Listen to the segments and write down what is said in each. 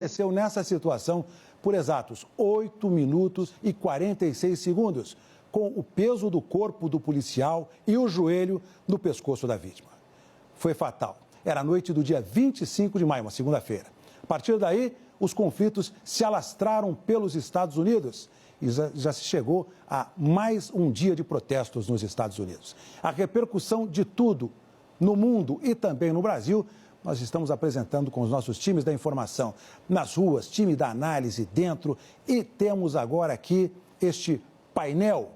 Aconteceu nessa situação por exatos 8 minutos e 46 segundos, com o peso do corpo do policial e o joelho no pescoço da vítima. Foi fatal. Era a noite do dia 25 de maio, uma segunda-feira. A partir daí, os conflitos se alastraram pelos Estados Unidos e já se chegou a mais um dia de protestos nos Estados Unidos. A repercussão de tudo no mundo e também no Brasil, nós estamos apresentando com os nossos times da informação nas ruas, time da análise dentro, e temos agora aqui este painel.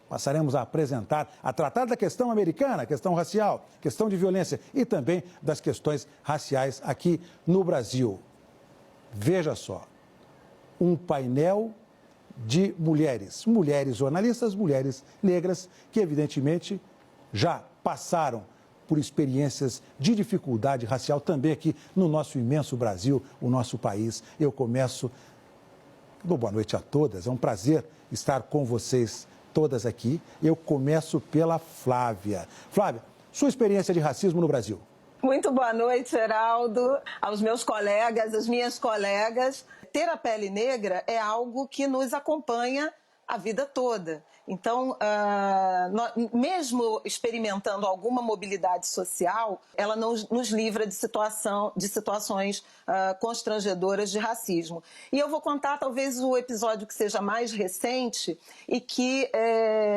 Passaremos a apresentar, a tratar da questão americana, questão racial, questão de violência e também das questões raciais aqui no Brasil. Veja só, um painel de mulheres jornalistas, mulheres negras, que evidentemente já passaram por experiências de dificuldade racial também aqui no nosso imenso Brasil, o nosso país. Eu começo... Boa noite a todas, é um prazer estar com vocês todas aqui. Eu começo pela Flávia. Flávia, sua experiência de racismo no Brasil. Muito boa noite, Heraldo, aos meus colegas, às minhas colegas. Ter a pele negra é algo que nos acompanha a vida toda. Então, mesmo experimentando alguma mobilidade social, ela não nos livra de situações constrangedoras de racismo. E eu vou contar talvez o episódio que seja mais recente e que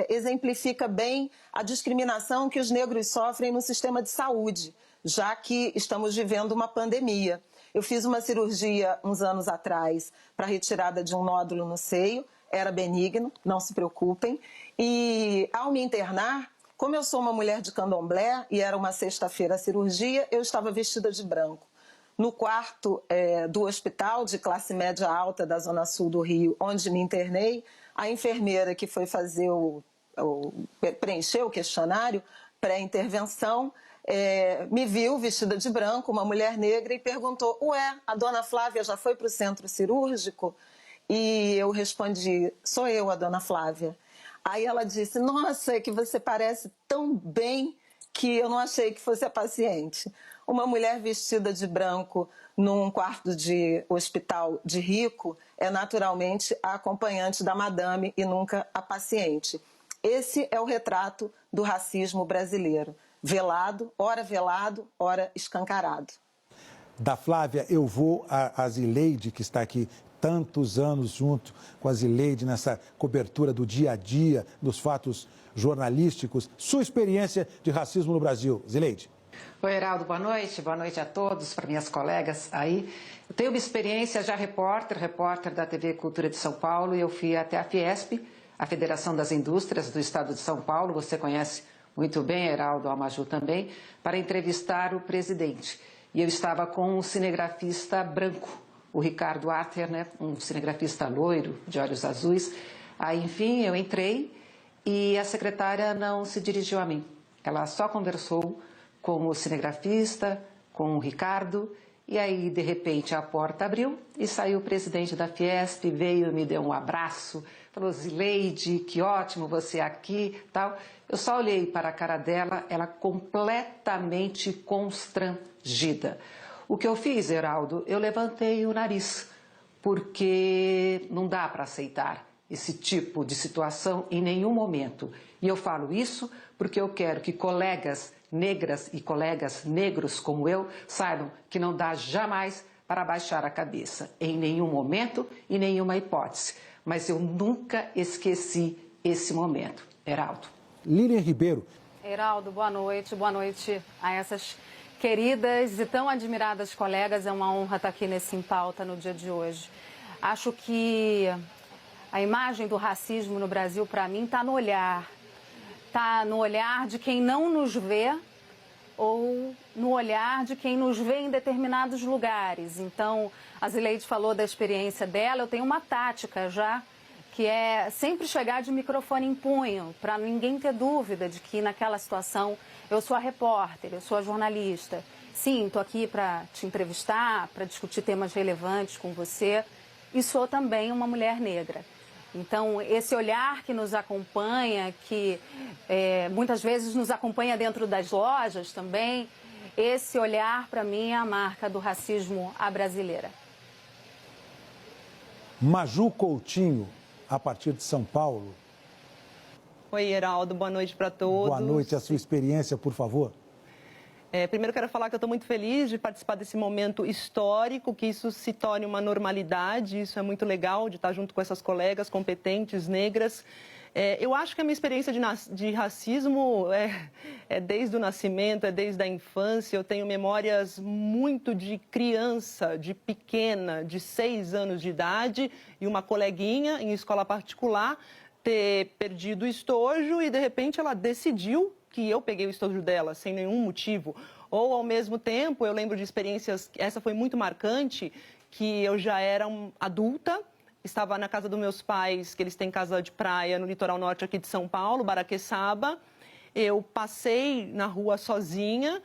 exemplifica bem a discriminação que os negros sofrem no sistema de saúde, já que estamos vivendo uma pandemia. Eu fiz uma cirurgia uns anos atrás para retirada de um nódulo no seio. Era benigno, não se preocupem. E ao me internar, como eu sou uma mulher de candomblé e era uma sexta-feira a cirurgia, eu estava vestida de branco. No quarto do hospital de classe média alta da Zona Sul do Rio, onde me internei, a enfermeira que foi fazer preencher o questionário pré-intervenção, me viu vestida de branco, uma mulher negra, e perguntou: ué, a dona Flávia já foi para o centro cirúrgico? E eu respondi: sou eu, a dona Flávia. Aí ela disse: nossa, é que você parece tão bem que eu não achei que fosse a paciente. Uma mulher vestida de branco num quarto de hospital de rico é naturalmente a acompanhante da madame e nunca a paciente. Esse é o retrato do racismo brasileiro. Velado, ora escancarado. Da Flávia, eu vou a Zileide, que está aqui tantos anos junto com a Zileide nessa cobertura do dia a dia, dos fatos jornalísticos. Sua experiência de racismo no Brasil, Zileide. Oi, Heraldo, boa noite a todos, para minhas colegas aí. Eu tenho uma experiência já repórter da TV Cultura de São Paulo, e eu fui até a Fiesp, a Federação das Indústrias do Estado de São Paulo, você conhece muito bem, Heraldo, a Maju também, para entrevistar o presidente. E eu estava com um cinegrafista branco, o Ricardo Arter, né, um cinegrafista loiro, de olhos azuis. Aí, enfim, eu entrei e a secretária não se dirigiu a mim. Ela só conversou com o cinegrafista, com o Ricardo, e aí, de repente, a porta abriu e saiu o presidente da Fiesp, veio, me deu um abraço, falou: Zileide, que ótimo você aqui, tal. Eu só olhei para a cara dela, ela completamente constrangida. O que eu fiz, Heraldo, eu levantei o nariz, porque não dá para aceitar esse tipo de situação em nenhum momento. E eu falo isso porque eu quero que colegas negras e colegas negros como eu saibam que não dá jamais para baixar a cabeça, em nenhum momento e nenhuma hipótese. Mas eu nunca esqueci esse momento, Heraldo. Lilian Ribeiro. Heraldo, boa noite a essas queridas e tão admiradas colegas. É uma honra estar aqui nesse Em Pauta no dia de hoje. Acho que a imagem do racismo no Brasil, para mim, está no olhar. Está no olhar de quem não nos vê ou no olhar de quem nos vê em determinados lugares. Então, a Zileide falou da experiência dela. Eu tenho uma tática já, que é sempre chegar de microfone em punho, para ninguém ter dúvida de que naquela situação eu sou a repórter, eu sou a jornalista. Sim, estou aqui para te entrevistar, para discutir temas relevantes com você, e sou também uma mulher negra. Então, esse olhar que nos acompanha, que muitas vezes nos acompanha dentro das lojas também, esse olhar, para mim, é a marca do racismo à brasileira. Maju Coutinho, a partir de São Paulo. Oi, Heraldo, boa noite para todos. Boa noite, a sua experiência, por favor. Primeiro quero falar que eu estou muito feliz de participar desse momento histórico, que isso se torne uma normalidade, isso é muito legal de estar junto com essas colegas competentes, negras. Eu acho que a minha experiência de racismo é desde o nascimento, é desde a infância. Eu tenho memórias muito de criança, de pequena, de 6 anos de idade, e uma coleguinha em escola particular ter perdido o estojo e, de repente, ela decidiu que eu peguei o estojo dela, sem nenhum motivo. Ou, ao mesmo tempo, eu lembro de experiências, essa foi muito marcante, que eu já era adulta, estava na casa dos meus pais, que eles têm casa de praia no litoral norte aqui de São Paulo, Baraqueçaba. Eu passei na rua sozinha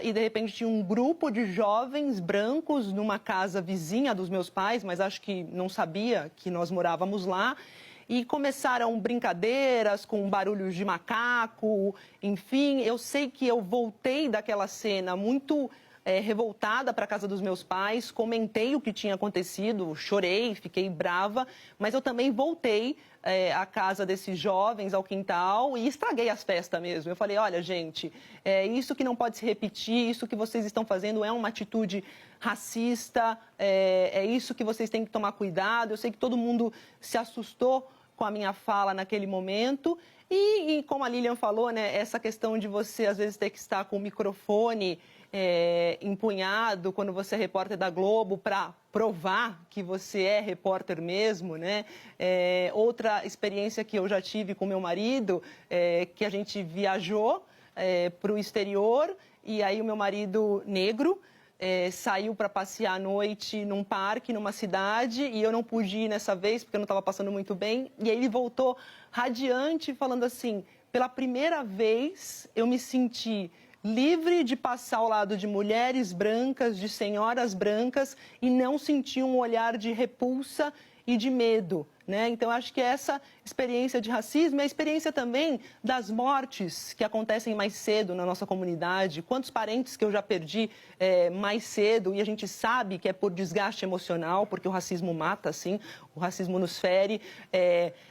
e, de repente, tinha um grupo de jovens brancos numa casa vizinha dos meus pais, mas acho que não sabia que nós morávamos lá. E começaram brincadeiras com barulhos de macaco, enfim. Eu sei que eu voltei daquela cena muito revoltada para a casa dos meus pais, comentei o que tinha acontecido, chorei, fiquei brava, mas eu também voltei à casa desses jovens, ao quintal, e estraguei as festas mesmo. Eu falei, olha, gente, isso que não pode se repetir, isso que vocês estão fazendo é uma atitude racista, é isso que vocês têm que tomar cuidado. Eu sei que todo mundo se assustou com a minha fala naquele momento. E como a Lilian falou, né, essa questão de você, às vezes, ter que estar com o microfone empunhado quando você é repórter da Globo para provar que você é repórter mesmo, né? Outra experiência que eu já tive com meu marido, que a gente viajou para o exterior, e aí o meu marido negro saiu para passear à noite num parque, numa cidade, e eu não pude ir nessa vez porque eu não estava passando muito bem, e aí ele voltou radiante falando assim, pela primeira vez eu me senti livre de passar ao lado de mulheres brancas, de senhoras brancas, e não sentir um olhar de repulsa e de medo, né? Então, acho que essa experiência de racismo é a experiência também das mortes que acontecem mais cedo na nossa comunidade. Quantos parentes que eu já perdi mais cedo, e a gente sabe que é por desgaste emocional, porque o racismo mata, sim, o racismo nos fere,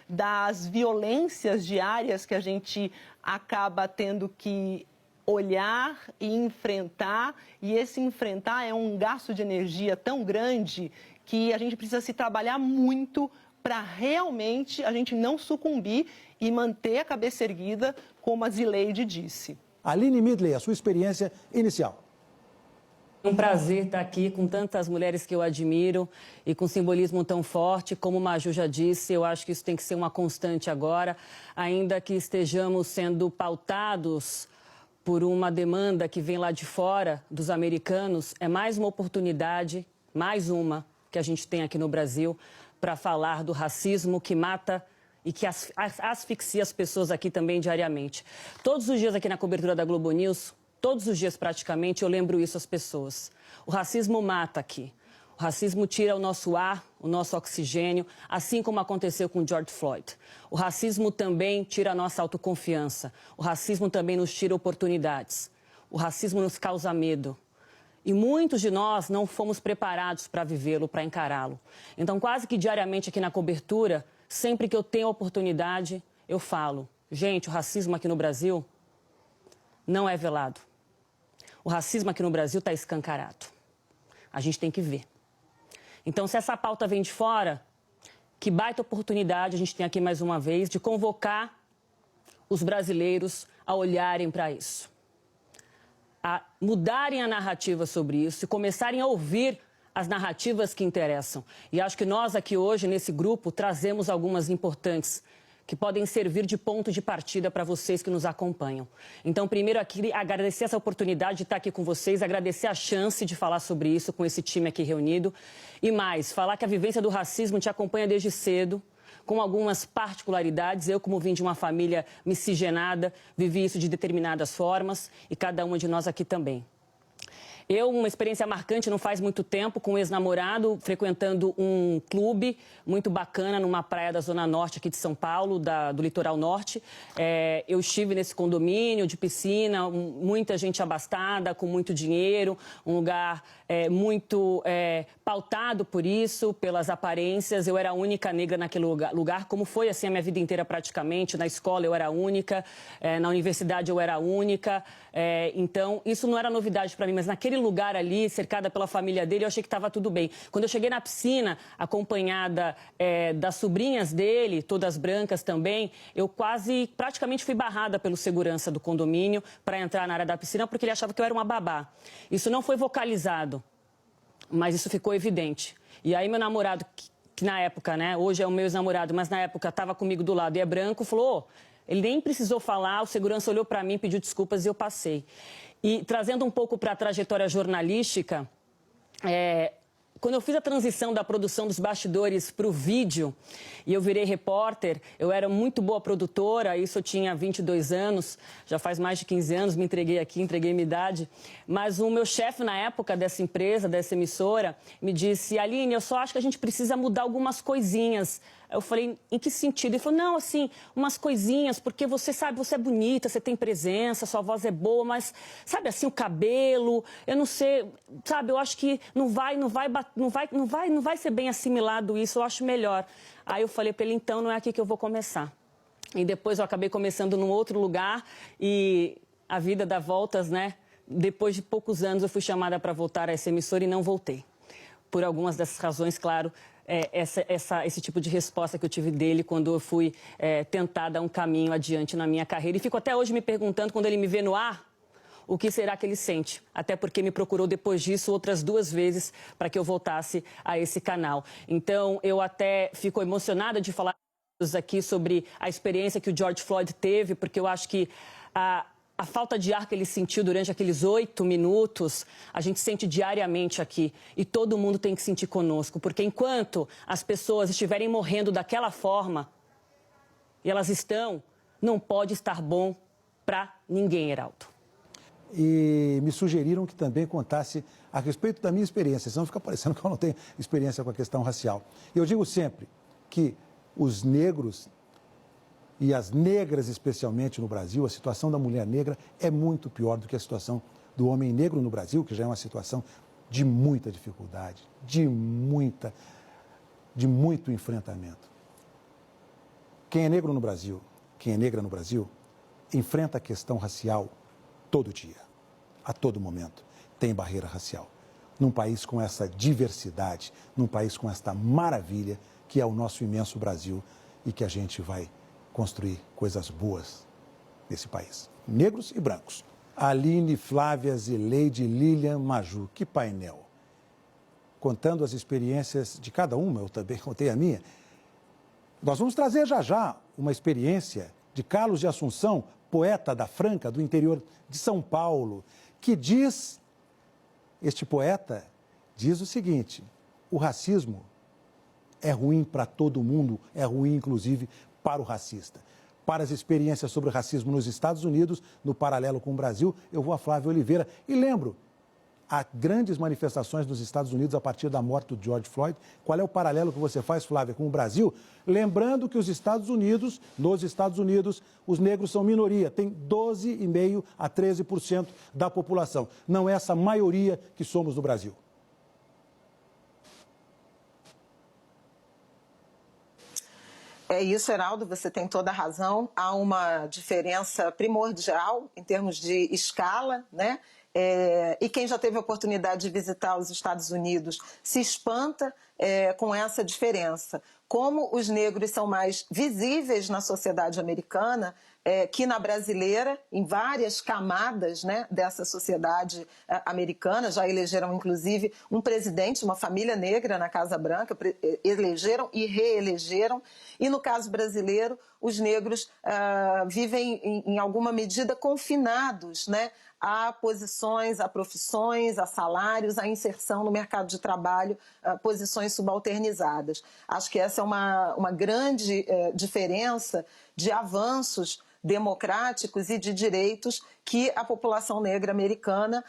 das violências diárias que a gente acaba tendo que olhar e enfrentar, e esse enfrentar é um gasto de energia tão grande que a gente precisa se trabalhar muito para realmente a gente não sucumbir e manter a cabeça erguida, como a Zileide disse. Aline Midley, a sua experiência inicial. É um prazer estar aqui com tantas mulheres que eu admiro e com simbolismo tão forte. Como o Maju já disse, eu acho que isso tem que ser uma constante agora, ainda que estejamos sendo pautados por uma demanda que vem lá de fora dos americanos. É mais uma oportunidade, mais uma que a gente tem aqui no Brasil, para falar do racismo que mata e que asfixia as pessoas aqui também diariamente. Todos os dias aqui na cobertura da Globo News, todos os dias praticamente, eu lembro isso às pessoas. O racismo mata aqui. O racismo tira o nosso ar, o nosso oxigênio, assim como aconteceu com George Floyd. O racismo também tira a nossa autoconfiança. O racismo também nos tira oportunidades. O racismo nos causa medo. E muitos de nós não fomos preparados para vivê-lo, para encará-lo. Então, quase que diariamente aqui na cobertura, sempre que eu tenho a oportunidade, eu falo, gente, o racismo aqui no Brasil não é velado. O racismo aqui no Brasil está escancarado. A gente tem que ver. Então, se essa pauta vem de fora, que baita oportunidade a gente tem aqui mais uma vez de convocar os brasileiros a olharem para isso, a mudarem a narrativa sobre isso e começarem a ouvir as narrativas que interessam. E acho que nós aqui hoje, nesse grupo, trazemos algumas importantes que podem servir de ponto de partida para vocês que nos acompanham. Então, primeiro aqui, agradecer essa oportunidade de estar aqui com vocês, agradecer a chance de falar sobre isso com esse time aqui reunido. E mais, falar que a vivência do racismo te acompanha desde cedo, com algumas particularidades. Eu, como vim de uma família miscigenada, vivi isso de determinadas formas e cada uma de nós aqui também. Eu, uma experiência marcante não faz muito tempo, com um ex-namorado, frequentando um clube muito bacana numa praia da Zona Norte aqui de São Paulo, do litoral norte. Eu estive nesse condomínio de piscina, muita gente abastada, com muito dinheiro, um lugar muito pautado por isso, pelas aparências. Eu era a única negra naquele lugar, como foi assim a minha vida inteira praticamente. Na escola eu era a única, na universidade eu era a única. Então, isso não era novidade para mim, mas naquele lugar ali, cercada pela família dele, eu achei que estava tudo bem. Quando eu cheguei na piscina, acompanhada das sobrinhas dele, todas brancas também, eu praticamente fui barrada pelo segurança do condomínio para entrar na área da piscina, porque ele achava que eu era uma babá. Isso não foi vocalizado, mas isso ficou evidente. E aí meu namorado, que na época, né, hoje é o meu ex-namorado, mas na época estava comigo do lado e é branco, falou, ele nem precisou falar, o segurança olhou para mim, pediu desculpas e eu passei. E trazendo um pouco para a trajetória jornalística, quando eu fiz a transição da produção dos bastidores para o vídeo e eu virei repórter, eu era muito boa produtora, isso eu tinha 22 anos, já faz mais de 15 anos, me entreguei aqui, entreguei minha idade. Mas o meu chefe na época dessa empresa, dessa emissora, me disse, Aline, eu só acho que a gente precisa mudar algumas coisinhas. Eu falei, em que sentido? Ele falou, não, assim, umas coisinhas, porque você sabe, você é bonita, você tem presença, sua voz é boa, mas, sabe, assim, o cabelo, eu não sei, sabe, eu acho que não vai ser bem assimilado isso, eu acho melhor. Aí eu falei para ele, então, não é aqui que eu vou começar. E depois eu acabei começando num outro lugar e a vida dá voltas, né? Depois de poucos anos eu fui chamada para voltar a essa emissora e não voltei. Por algumas dessas razões, claro, esse tipo de resposta que eu tive dele quando eu fui tentar dar um caminho adiante na minha carreira. E fico até hoje me perguntando, quando ele me vê no ar, o que será que ele sente? Até porque me procurou depois disso outras 2 vezes para que eu voltasse a esse canal. Então, eu até fico emocionada de falar aqui sobre a experiência que o George Floyd teve, porque eu acho que a falta de ar que ele sentiu durante aqueles 8 minutos, a gente sente diariamente aqui. E todo mundo tem que sentir conosco, porque enquanto as pessoas estiverem morrendo daquela forma, e elas estão, não pode estar bom para ninguém, Heraldo. E me sugeriram que também contasse a respeito da minha experiência, senão fica parecendo que eu não tenho experiência com a questão racial. Eu digo sempre que os negros e as negras, especialmente no Brasil, a situação da mulher negra é muito pior do que a situação do homem negro no Brasil, que já é uma situação de muita dificuldade, de muito enfrentamento. Quem é negro no Brasil, quem é negra no Brasil, enfrenta a questão racial todo dia, a todo momento, tem barreira racial. Num país com essa diversidade, num país com esta maravilha que é o nosso imenso Brasil e que a gente vai construir coisas boas nesse país. Negros e brancos. Aline, Flávia, Zileide, Lilian, Maju, que painel. Contando as experiências de cada uma, eu também contei a minha. Nós vamos trazer já uma experiência de Carlos de Assunção, poeta da Franca, do interior de São Paulo, que diz, este poeta diz o seguinte, o racismo é ruim para todo mundo, é ruim inclusive para o racista. Para as experiências sobre o racismo nos Estados Unidos, no paralelo com o Brasil, eu vou a Flávia Oliveira e lembro, há grandes manifestações nos Estados Unidos a partir da morte do George Floyd. Qual é o paralelo que você faz, Flávia, com o Brasil? Lembrando que nos Estados Unidos, os negros são minoria, tem 12,5% a 13% da população. Não é essa maioria que somos no Brasil. É isso, Heraldo, você tem toda a razão. Há uma diferença primordial em termos de escala, né? E quem já teve a oportunidade de visitar os Estados Unidos se espanta com essa diferença. Como os negros são mais visíveis na sociedade americana que na brasileira, em várias camadas, né, dessa sociedade americana, já elegeram inclusive um presidente, uma família negra na Casa Branca, elegeram e reelegeram. E no caso brasileiro, os negros vivem em alguma medida confinados, né, a posições, a profissões, a salários, a inserção no mercado de trabalho, posições subalternizadas. Acho que essa é uma grande diferença de avanços democráticos e de direitos que a população negra americana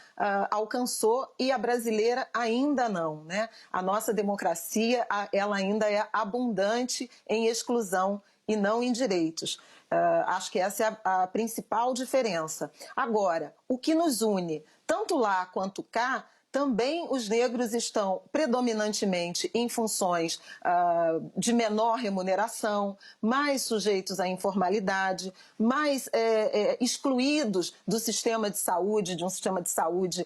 alcançou e a brasileira ainda não, né? A nossa democracia, ela ainda é abundante em exclusão e não em direitos. Acho que essa é a principal diferença. Agora, o que nos une, tanto lá quanto cá, também os negros estão predominantemente em funções de menor remuneração, mais sujeitos à informalidade, mais excluídos do sistema de saúde, de um sistema de saúde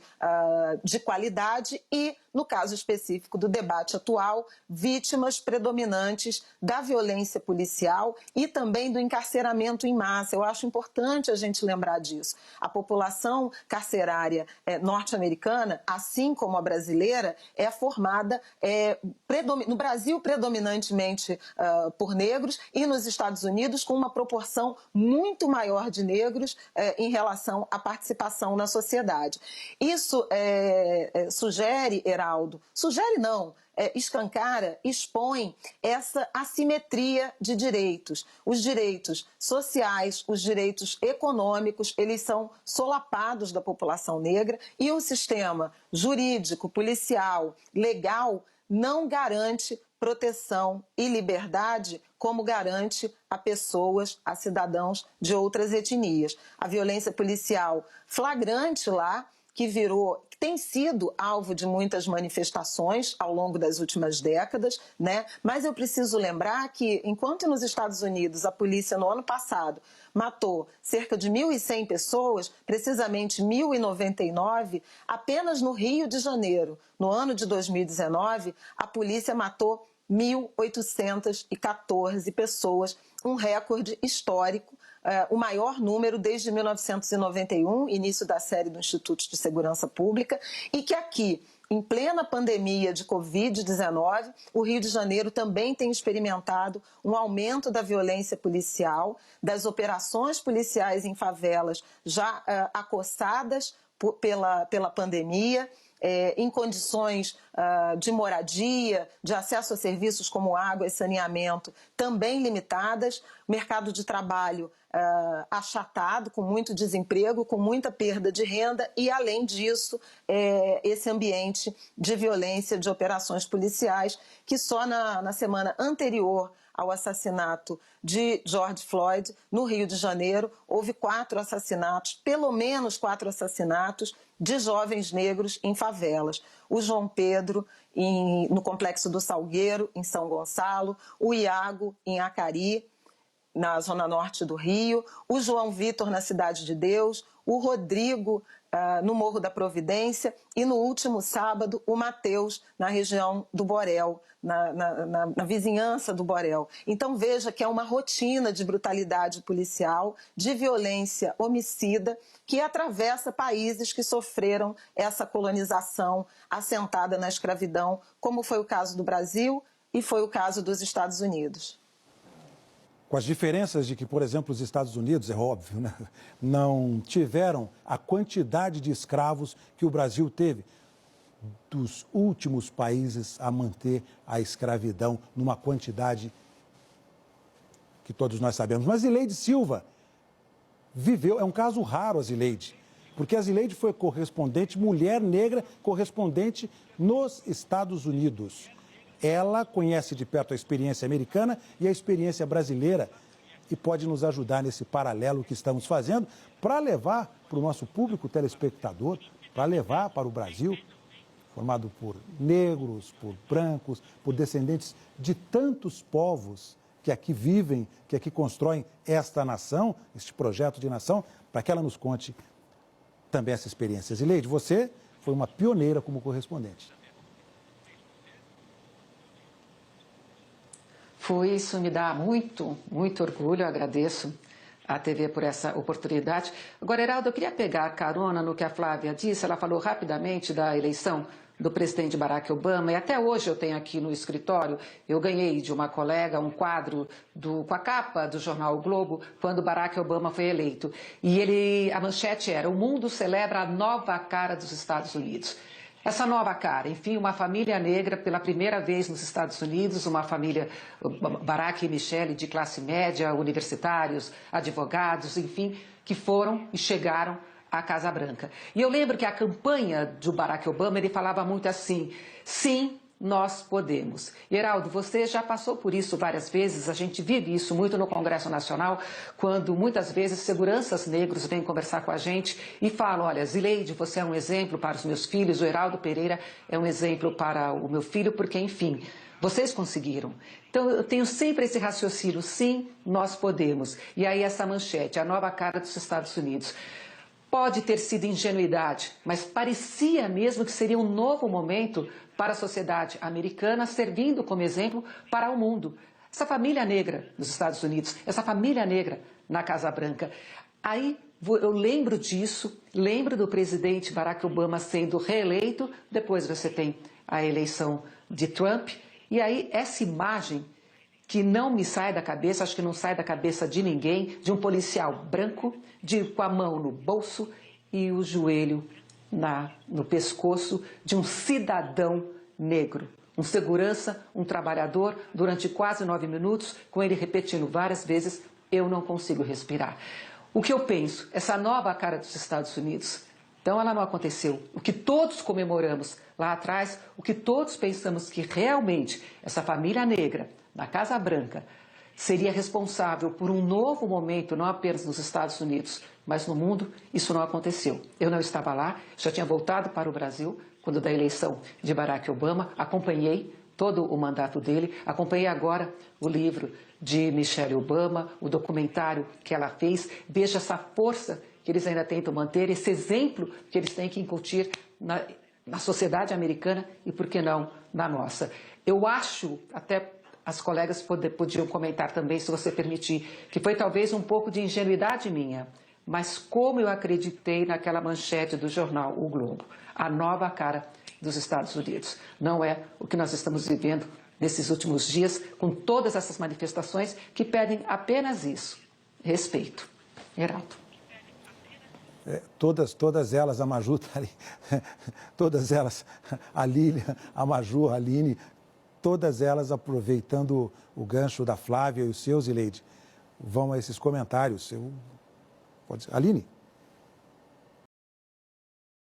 de qualidade e, no caso específico do debate atual, vítimas predominantes da violência policial e também do encarceramento em massa. Eu acho importante a gente lembrar disso. A população carcerária norte-americana, assim como a brasileira, é formada no Brasil predominantemente por negros e nos Estados Unidos com uma proporção muito maior de negros em relação à participação na sociedade. Isso sugere, Heraldo, sugere não, escancara, expõe essa assimetria de direitos. Os direitos sociais, os direitos econômicos, eles são solapados da população negra e o sistema jurídico, policial, legal não garante proteção e liberdade como garante a pessoas, a cidadãos de outras etnias. A violência policial flagrante lá, que tem sido alvo de muitas manifestações ao longo das últimas décadas, né? Mas eu preciso lembrar que, enquanto nos Estados Unidos a polícia no ano passado matou cerca de 1.100 pessoas, precisamente 1.099, apenas no Rio de Janeiro, no ano de 2019, a polícia matou 1.814 pessoas, um recorde histórico, o maior número desde 1991, início da série do Instituto de Segurança Pública, e que aqui, em plena pandemia de Covid-19, o Rio de Janeiro também tem experimentado um aumento da violência policial, das operações policiais em favelas já acossadas pela pandemia, em condições de moradia, de acesso a serviços como água e saneamento também limitadas, mercado de trabalho achatado, com muito desemprego, com muita perda de renda e, além disso, esse ambiente de violência, de operações policiais, que só na semana anterior ao assassinato de George Floyd, no Rio de Janeiro, houve 4 assassinatos, pelo menos 4 assassinatos de jovens negros em favelas. O João Pedro, no Complexo do Salgueiro, em São Gonçalo, o Iago, em Acari, na zona norte do Rio, o João Vitor, na Cidade de Deus, o Rodrigo, no Morro da Providência, e no último sábado, o Mateus, na região do Borel, na vizinhança do Borel. Então veja que é uma rotina de brutalidade policial, de violência homicida, que atravessa países que sofreram essa colonização assentada na escravidão, como foi o caso do Brasil e foi o caso dos Estados Unidos. Com as diferenças de que, por exemplo, os Estados Unidos, é óbvio, né, não tiveram a quantidade de escravos que o Brasil teve, dos últimos países a manter a escravidão numa quantidade que todos nós sabemos. Mas Zileide Silva viveu, é um caso raro a Zileide, porque a Zileide foi correspondente, mulher negra correspondente nos Estados Unidos. Ela conhece de perto a experiência americana e a experiência brasileira e pode nos ajudar nesse paralelo que estamos fazendo para levar para o nosso público telespectador, para levar para o Brasil, formado por negros, por brancos, por descendentes de tantos povos que aqui vivem, que aqui constroem esta nação, este projeto de nação, para que ela nos conte também essa experiência. Zileide, você foi uma pioneira como correspondente. Isso me dá muito orgulho, eu agradeço à TV por essa oportunidade. Agora, Heraldo, eu queria pegar carona no que a Flávia disse, ela falou rapidamente da eleição do presidente Barack Obama, e até hoje eu tenho aqui no escritório, eu ganhei de uma colega um quadro com a capa do jornal O Globo, quando Barack Obama foi eleito. E a manchete era: o mundo celebra a nova cara dos Estados Unidos. Essa nova cara, enfim, uma família negra pela primeira vez nos Estados Unidos, uma família, Barack e Michelle, de classe média, universitários, advogados, enfim, que foram e chegaram à Casa Branca. E eu lembro que a campanha do Barack Obama, ele falava muito assim: sim, nós podemos. Heraldo, você já passou por isso várias vezes, a gente vive isso muito no Congresso Nacional, quando muitas vezes seguranças negros vêm conversar com a gente e falam, olha, Zileide, você é um exemplo para os meus filhos, o Heraldo Pereira é um exemplo para o meu filho, porque, enfim, vocês conseguiram. Então, eu tenho sempre esse raciocínio, sim, nós podemos. E aí essa manchete, a nova cara dos Estados Unidos. Pode ter sido ingenuidade, mas parecia mesmo que seria um novo momento para a sociedade americana, servindo como exemplo para o mundo. Essa família negra nos Estados Unidos, essa família negra na Casa Branca. Aí eu lembro disso, lembro do presidente Barack Obama sendo reeleito, depois você tem a eleição de Trump, e aí essa imagem que não me sai da cabeça, acho que não sai da cabeça de ninguém, de um policial branco, com a mão no bolso e o joelho no pescoço de um cidadão negro. Um segurança, um trabalhador, durante quase 9 minutos, com ele repetindo várias vezes, eu não consigo respirar. O que eu penso, essa nova cara dos Estados Unidos, então ela não aconteceu. O que todos comemoramos lá atrás, o que todos pensamos que realmente essa família negra, na Casa Branca, seria responsável por um novo momento, não apenas nos Estados Unidos, mas no mundo, isso não aconteceu. Eu não estava lá, já tinha voltado para o Brasil, quando da eleição de Barack Obama, acompanhei todo o mandato dele, acompanhei agora o livro de Michelle Obama, o documentário que ela fez, veja essa força que eles ainda tentam manter, esse exemplo que eles têm que incutir na sociedade americana e, por que não, na nossa. Eu acho, até as colegas podiam comentar também, se você permitir, que foi talvez um pouco de ingenuidade minha, mas como eu acreditei naquela manchete do jornal O Globo, a nova cara dos Estados Unidos. Não é o que nós estamos vivendo nesses últimos dias, com todas essas manifestações que pedem apenas isso, respeito. Heraldo. Todas elas, a Maju está ali, todas elas, a Lília, a Maju, a Aline, todas elas aproveitando o gancho da Flávia e os seus, Zileide, vão a esses comentários. Aline?